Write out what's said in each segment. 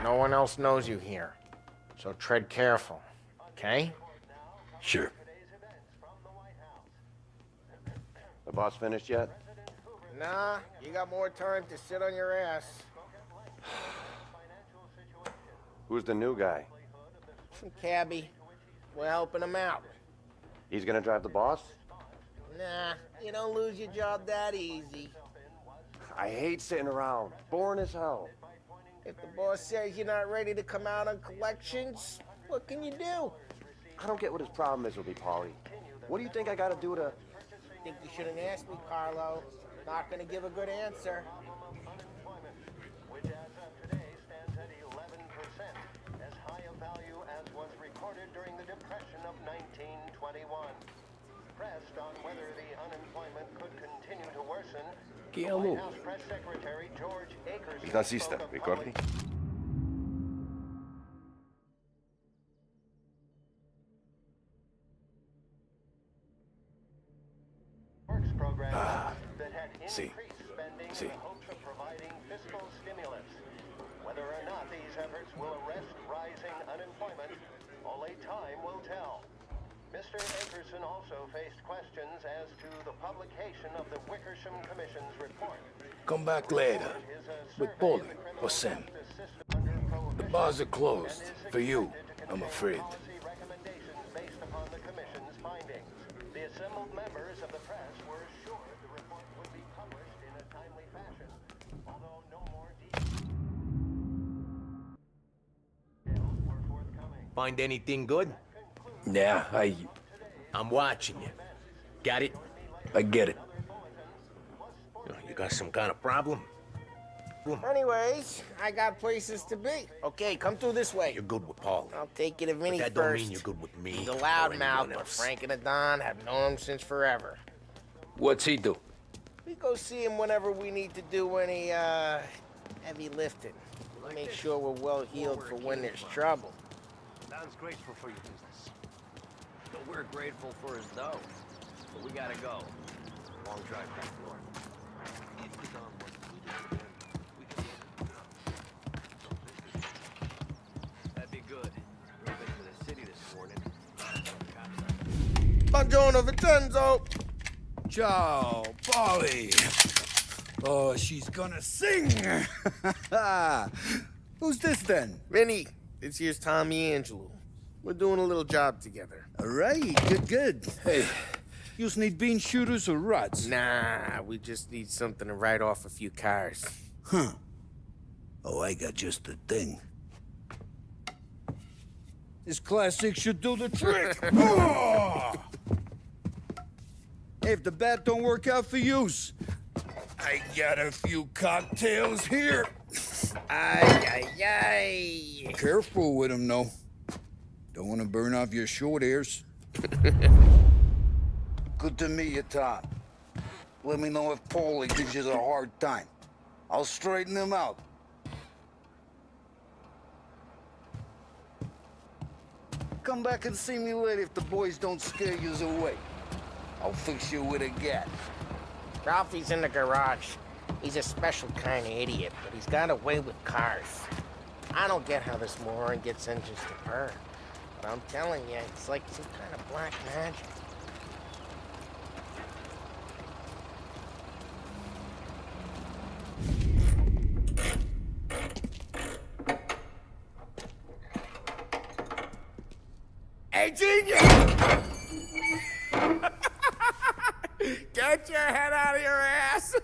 No one else knows you here. So tread careful, okay? Sure. The boss finished yet? Nah, you got more time to sit on your ass. Who's the new guy? Some cabbie. We're helping him out. He's gonna drive the boss? Nah, you don't lose your job that easy. I hate sitting around. Boring as hell. If the boss says you're not ready to come out on collections, what can you do? I don't get what his problem is with me, Paulie. What do you think I gotta do to... Think you shouldn't ask me, Carlo. Not gonna give a good answer. Which as of today stands at 11%, as high a value as was recorded during the Depression of 1921. Pressed on whether the unemployment could continue to worsen, White House Press Secretary George Akers Nazista, ricordi? Works program that had Sí. increased spending Sí. in the hopes of providing fiscal stimulus. Whether or not these efforts will arrest rising unemployment, only time will tell. Mr. Akerson also faced questions as to the publication of the Wickersham Commission's report. Come back later. With Paulie or Sam. The bars are closed. For you, I'm afraid. Policy recommendations based upon the Commission's findings. The assembled members of the press were assured the report would be published in a timely fashion, although no more details were forthcoming. Find anything good? Yeah, I'm watching you. Got it? I get it. You got some kind of problem? Anyways, I got places to be. Okay, come through this way. You're good with Paul. I'll take you to Vinny That first. don't mean you're good with me. He's a or loudmouth, anyone but else. Frank and the Don have known him since forever. What's he do? We go see him whenever we need to do any, heavy lifting. Make sure we're well healed for when there's trouble. Don's grateful for your business. But we're grateful for his dough. But we gotta go. Long drive back north. If the Don wants to do it again, we can That'd be good. We've been to the city this morning. Buongiorno, Vincenzo! Ciao, Polly. Oh, she's gonna sing. Who's this then? Vinny, this here's Tommy Angelo. We're doing a little job together. All right, good. Hey, you need bean shooters or rods? Nah, we just need something to write off a few cars. Huh. Oh, I got just the thing. This classic should do the trick. Oh! Hey, if the bat don't work out for use, I got a few cocktails here. Ay, ay, ay. Careful with them, though. Don't want to burn off your short hairs. Good to meet you, Tom. Let me know if Paulie gives you a hard time. I'll straighten him out. Come back and see me later if the boys don't scare you away. I'll fix you with a gat. Ralphie's in the garage. He's a special kind of idiot, but he's got a way with cars. I don't get how this moron gets engines to burn. But I'm telling you, it's like some kind of black magic. Hey, genius! Get your head out of your ass!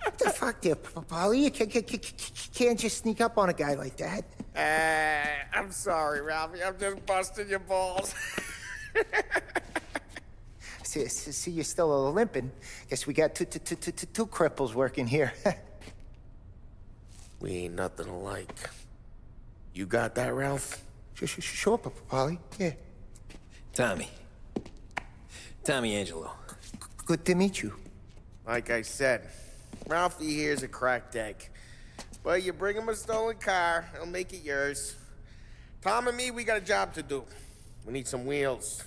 What the fuck there, Polly? You can't just sneak up on a guy like that. I'm sorry, Ralphie. I'm just busting your balls. See, you're still limping. Guess we got two cripples working here. We ain't nothing alike. You got that, Ralph? Sure, Polly. Yeah. Tommy Angelo. Good to meet you. Like I said, Ralphie here's a cracked egg. But you bring him a stolen car, he'll make it yours. Tom and me, we got a job to do. We need some wheels.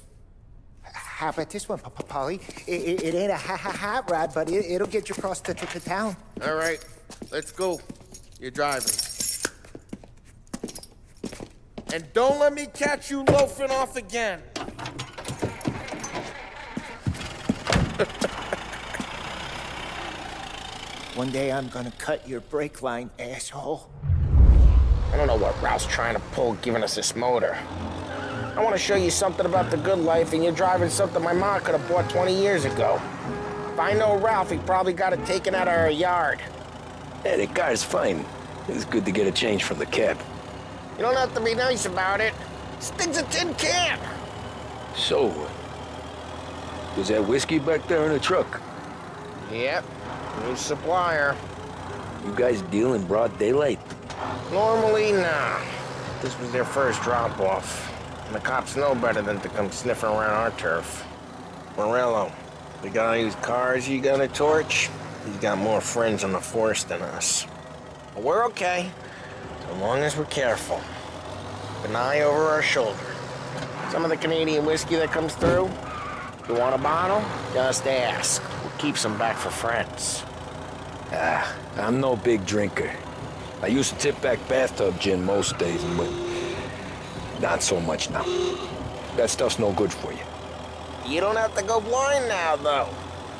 How about this one, Polly? It ain't a hot rod, but it'll get you across to town. All right, let's go. You're driving. And don't let me catch you loafing off again. One day I'm gonna cut your brake line, asshole. I don't know what Ralph's trying to pull giving us this motor. I want to show you something about the good life, and you're driving something my mom could have bought 20 years ago. If I know Ralph, he probably got it taken out of our yard. Hey, the car's fine. It's good to get a change from the cab. You don't have to be nice about it. This thing's a tin can. So, was that whiskey back there in the truck? Yep, new supplier. You guys deal in broad daylight? Normally, nah. This was their first drop-off. And the cops know better than to come sniffing around our turf. Morello, we got all these cars you got a torch? He's got more friends on the force than us. But we're okay, so long as we're careful. Keep an eye over our shoulder. Some of the Canadian whiskey that comes through, if you want a bottle, just ask. We'll keep some back for friends. I'm no big drinker. I used to tip back bathtub gin most days, but not so much now. That stuff's no good for you. You don't have to go blind now, though.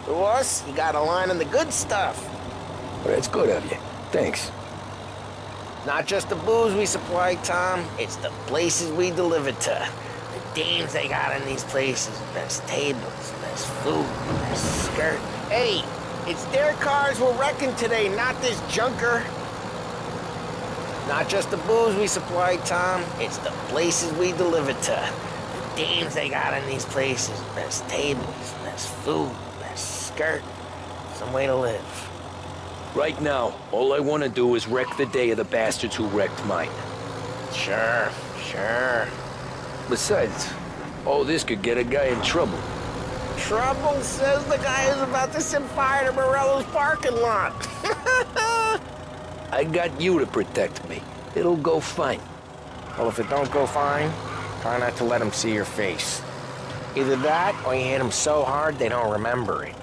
To us, you got a line in the good stuff. Well, that's good of you. Thanks. Not just the booze we supply, Tom. It's the places we deliver to. The dames they got in these places. Best tables, best food, best skirt. Hey, it's their cars we're wrecking today, not this junker. Not just the booze we supply, Tom. It's the places we deliver to. The dames they got in these places. Best tables, best food, best skirt. Some way to live. Right now, all I want to do is wreck the day of the bastards who wrecked mine. Sure. Besides, all this could get a guy in trouble. Trouble, says the guy who's about to set fire to Morello's parking lot. I got you to protect me. It'll go fine. Well, if it don't go fine, try not to let them see your face. Either that, or you hit them so hard they don't remember it.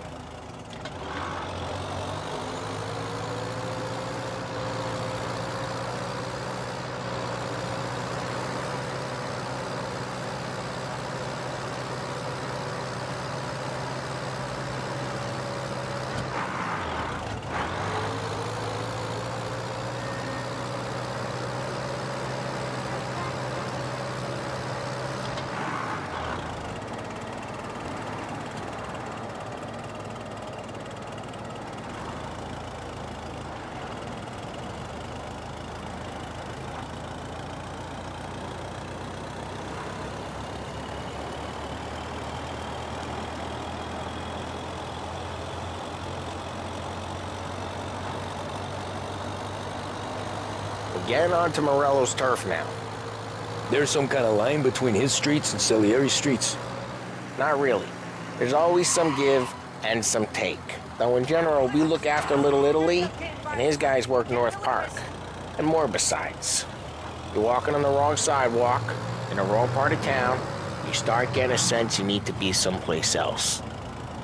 We're getting onto Morello's turf now. There's some kind of line between his streets and Salieri streets. Not really. There's always some give and some take. Though in general, we look after Little Italy, and his guys work North Park. And more besides. You're walking on the wrong sidewalk, in the wrong part of town, you start getting a sense you need to be someplace else.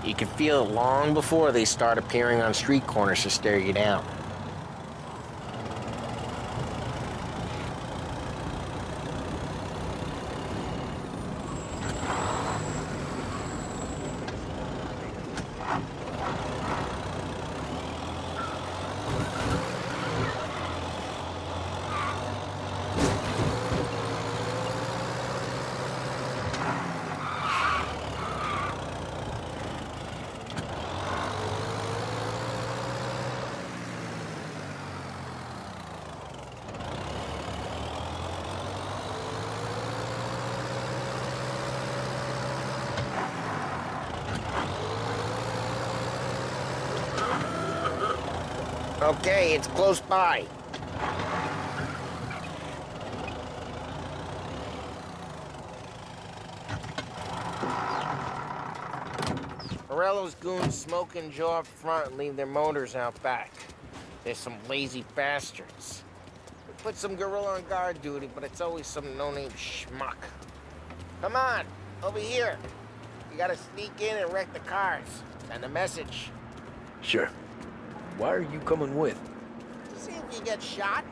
You can feel it long before they start appearing on street corners to stare you down. Okay, it's close by. Morello's goons smoke and jaw up front and leave their motors out back. They're some lazy bastards. We put some gorilla on guard duty, but it's always some no-name schmuck. Come on, over here. You gotta sneak in and wreck the cars. Send a message. Sure. Why are you coming with? To see if you get shot.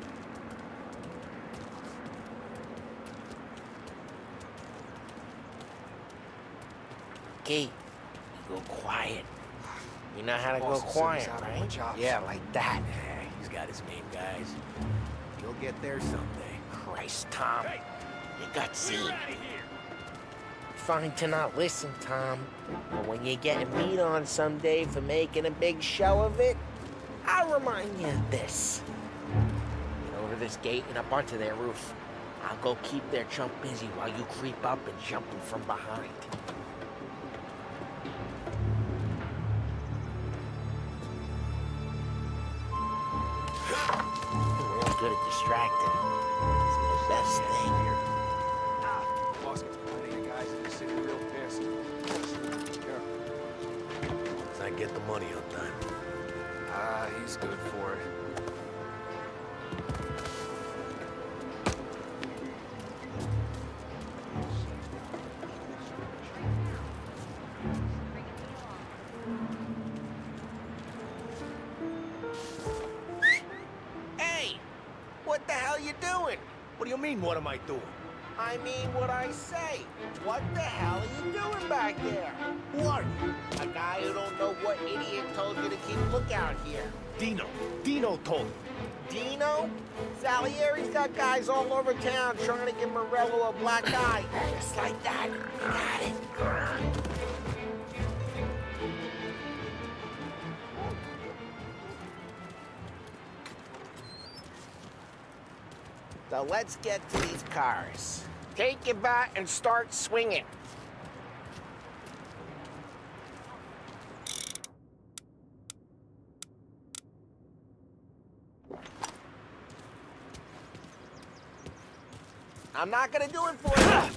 gate, you go quiet. You know how to go Boss will send us quiet, out on right? watch out. Yeah, like that. Yeah, he's got his main guys. He'll get there someday. Christ, Tom. Hey, You got we're seen. out of here. Fine to not listen, Tom. But when you get meat on someday for making a big show of it, I'll remind you of this. Get over this gate and up onto their roof. I'll go keep their chump busy while you creep up and jump him from behind. You're real good at distracting. It's my best thing. Boss gets plenty of guys in the city real pissed. Careful. I get the money on time. He's good for it. Hey! What the hell you doing? What do you mean, what am I doing? I mean what I say. What the hell are you doing back there? Who are you? A guy who don't know what idiot told you to keep lookout here. Dino. Dino told me. Dino? Salieri's got guys all over town trying to give Morello a black eye. Just like that. You got it. So let's get to these cars. Take your bat and start swinging. I'm not gonna do it for you.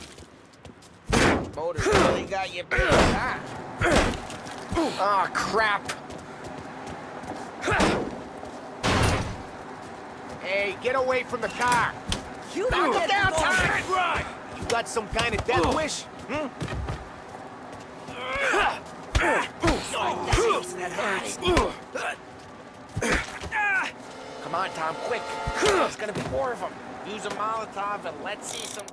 Motor really got you big, huh? Oh, crap. Hey, get away from the car! You knock it down, Tom! Right! You got some kind of death wish? Hmm? That hurts. Come on, Tom, quick. There's gonna be more of them. Use a Molotov and let's see some...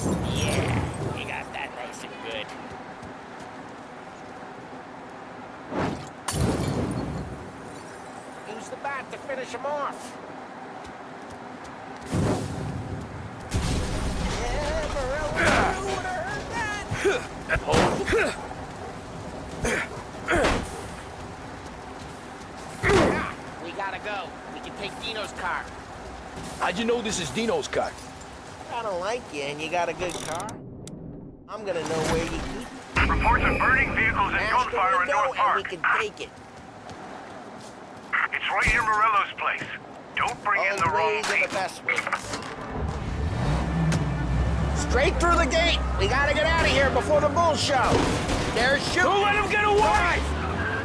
Yeah, you got that nice and good. Use the bat to finish him off. Yeah, Morello, you would have heard that. We gotta go. We can take Dino's car. How'd you know this is Dino's car? I don't like you and you got a good car. I'm gonna know where you keep it. Reports of burning vehicles and Ask gunfire where in to go North and we Park. can take it. It's right near Morello's place. Don't bring in All the wrong ways are the people. best ways. Straight through the gate. We gotta get out of here before the bull show. There's shooting. Don't let him get away!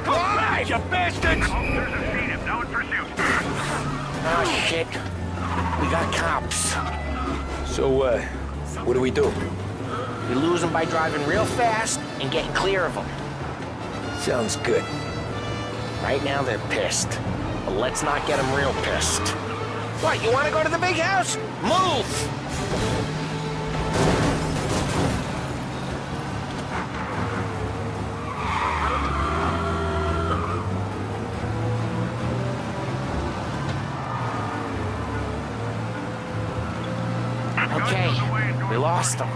Come back, you bastards! Officers have seen him, now in pursuit. Oh, shit. We got cops. So, what do we do? We lose them by driving real fast and getting clear of them. Sounds good. Right now, they're pissed. But let's not get them real pissed. What, you want to go to the big house? Move! Okay, we lost them.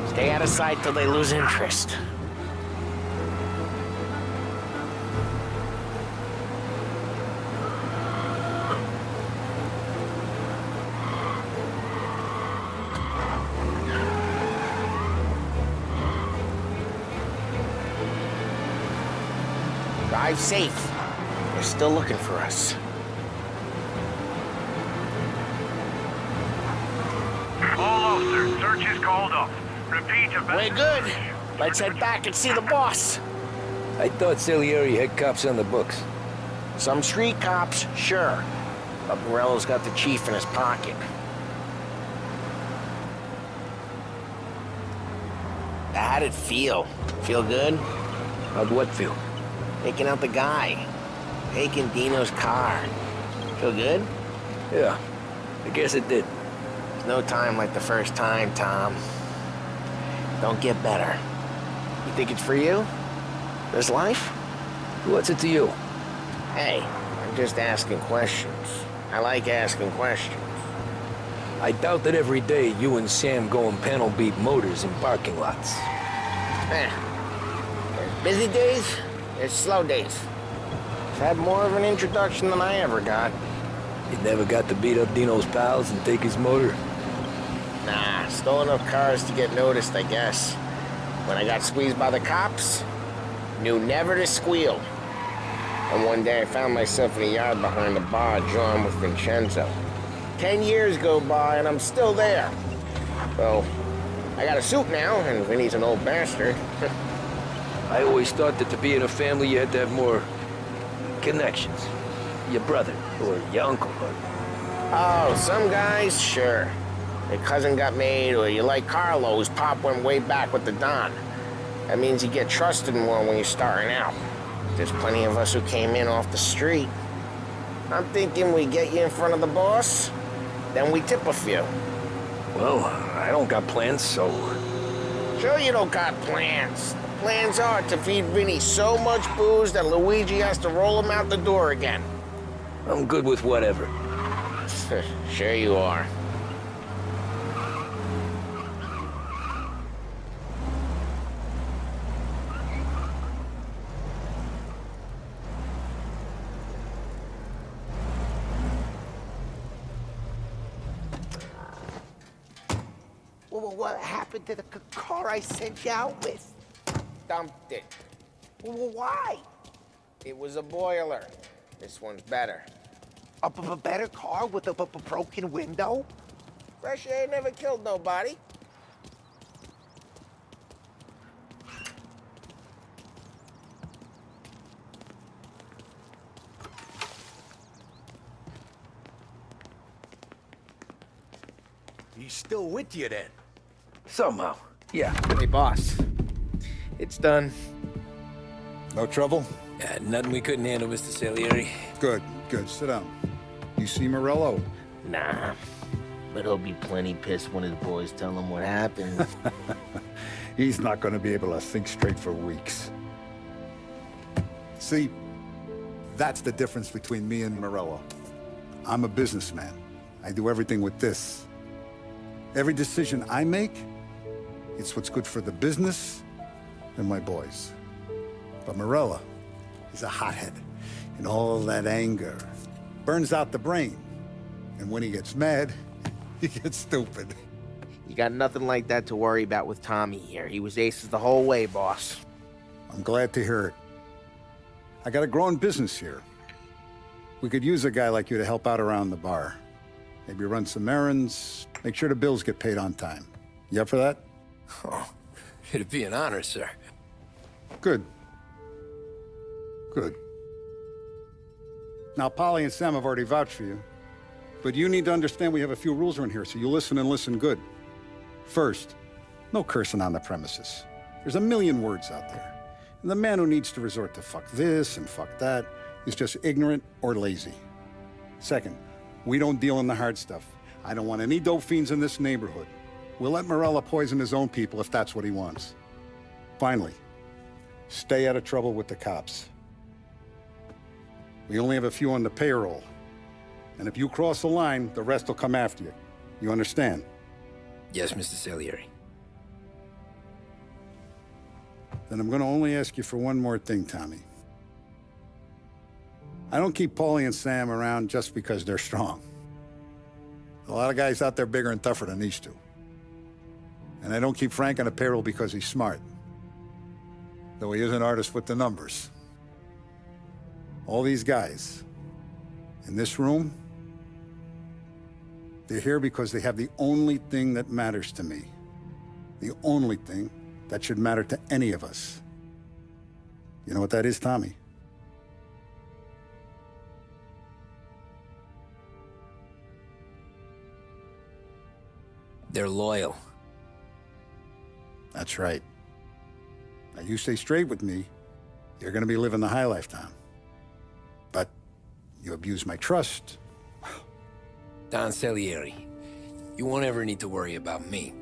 Stay out of sight till they lose interest. Drive safe. They're still looking for us. All officers, search is called off. Repeat, We're good. Let's head back and see the boss. I thought Salieri had cops on the books. Some street cops, sure. But Morello's got the chief in his pocket. How'd it feel? Feel good? How'd what feel? Taking out the guy. Taking Dino's car. Feel good? Yeah, I guess it did. No time like the first time, Tom. Don't get better. You think it's for you? This life? What's it to you? Hey, I'm just asking questions. I like asking questions. I doubt that every day you and Sam go and panel beat motors in parking lots. There's busy days, there's slow days. I've had more of an introduction than I ever got. You never got to beat up Dino's pals and take his motor? Nah, stole enough cars to get noticed, I guess. When I got squeezed by the cops, knew never to squeal. And one day I found myself in a yard behind the bar, drawn with Vincenzo. 10 years go by and I'm still there. So, I got a suit now, and Vinny's an old bastard. I always thought that to be in a family you had to have more connections. Your brother, or your uncle, or... Oh, some guys, sure. Your cousin got made, or you like Carlos, Pop went way back with the Don. That means you get trusted more when you're starting out. There's plenty of us who came in off the street. I'm thinking we get you in front of the boss, then we tip a few. Well, I don't got plans, so... Sure you don't got plans. The plans are to feed Vinny so much booze that Luigi has to roll him out the door again. I'm good with whatever. Sure you are. Well, what happened to the car I sent you out with? Dumped it. Well, why? It was a boiler. This one's better. A better car with a broken window? Fresh air never killed nobody. He's still with you then? Somehow, yeah. Hey, boss. It's done. No trouble? Yeah, nothing we couldn't handle, Mr. Salieri. Good, good. Sit down. You see Morello? Nah. But he'll be plenty pissed when his boys tell him what happened. He's not going to be able to think straight for weeks. See, that's the difference between me and Morello. I'm a businessman. I do everything with this. Every decision I make, it's what's good for the business and my boys. But Morello is a hothead, and all that anger burns out the brain. And when he gets mad, he gets stupid. You got nothing like that to worry about with Tommy here. He was aces the whole way, boss. I'm glad to hear it. I got a growing business here. We could use a guy like you to help out around the bar. Maybe run some errands, make sure the bills get paid on time. You up for that? Oh, it'd be an honor, sir. Good. Good. Now, Polly and Sam have already vouched for you. But you need to understand we have a few rules around here, so you listen and listen good. First, no cursing on the premises. There's a million words out there. And the man who needs to resort to fuck this and fuck that is just ignorant or lazy. Second, we don't deal in the hard stuff. I don't want any dope fiends in this neighborhood. We'll let Morello poison his own people if that's what he wants. Finally, stay out of trouble with the cops. We only have a few on the payroll. And if you cross the line, the rest will come after you. You understand? Yes, Mr. Salieri. Then I'm going to only ask you for one more thing, Tommy. I don't keep Paulie and Sam around just because they're strong. A lot of guys out there bigger and tougher than these two. And I don't keep Frank on the payroll because he's smart. Though he is an artist with the numbers. All these guys in this room, they're here because they have the only thing that matters to me. The only thing that should matter to any of us. You know what that is, Tommy? They're loyal. That's right. Now, you stay straight with me, you're gonna be living the high life, Tom. But you abuse my trust, Don Salieri. You won't ever need to worry about me.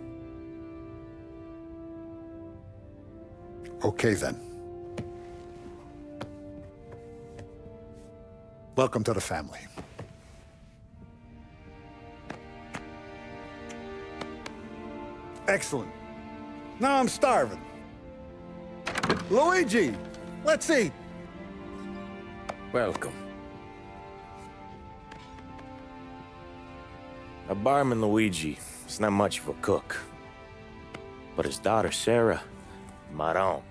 Okay, then. Welcome to the family. Excellent. Now I'm starving. Luigi, let's eat. Welcome. A barman Luigi is not much of a cook. But his daughter Sarah, Maron,